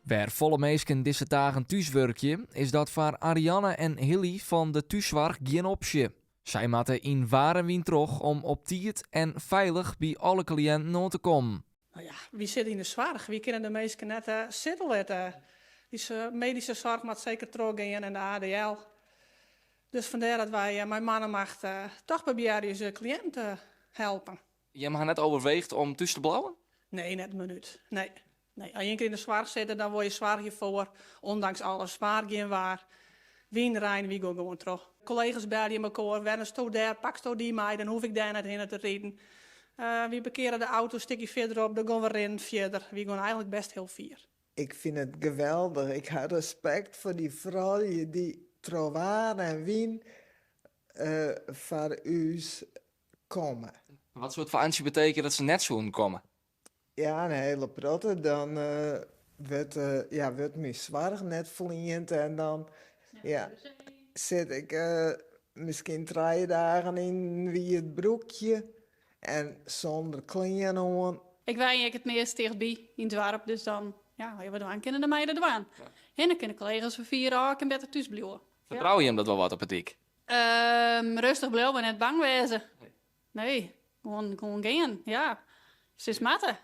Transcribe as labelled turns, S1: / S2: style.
S1: Waar volle meesken deze dagen thuiswerkje, is dat voor Ariane en Hilly van de thuiszorg geen optie. Zij moeten in Warenwien terug om op tijd en veilig bij alle cliënten na te komen.
S2: Nou ja, wie zit in de zorg? Wie kunnen de meesten net zitten laten? Die medische zorg moet zeker teruggaan en de ADL. Dus vandaar dat wij, mijn mannen mag toch proberen je cliënten helpen.
S1: Je hebt net overweegd om tussen te blauwen?
S2: Nee, net een minuut. Nee. Als je een keer in de zorg zit, dan word je zwaar hiervoor. Ondanks alles zwaar geen waar. Wie rijden, wie gaan gewoon terug. Collega's bellen je elkaar. Wanneer sto daar, pak sto die mij, dan hoef ik daar net heen te rijden. We parkeren de auto een stukje verderop, dan gaan we rennen verder. We gaan eigenlijk best heel fier.
S3: Ik vind het geweldig. Ik heb respect voor die vrouwen die trouwaar en wien voor ons komen.
S1: Wat soort vakantie betekent dat ze net zo komen?
S3: Ja, een hele protte. Dan wordt mijn zorg net verleend en dan zit ik misschien 3 dagen in wie het broekje en zonder kleren aan.
S4: Ik woon het meest dichtbij in het dorp, dus dan, ja, wat doen kunnen de meiden doen. Ja. En dan kunnen collega's van 4 jaar en beter thuis blijven.
S1: Vertrouw je hem dat wel wat op het dik?
S4: Rustig blijven, net bang wezen. Nee, gewoon gaan, ja. Ze is matten.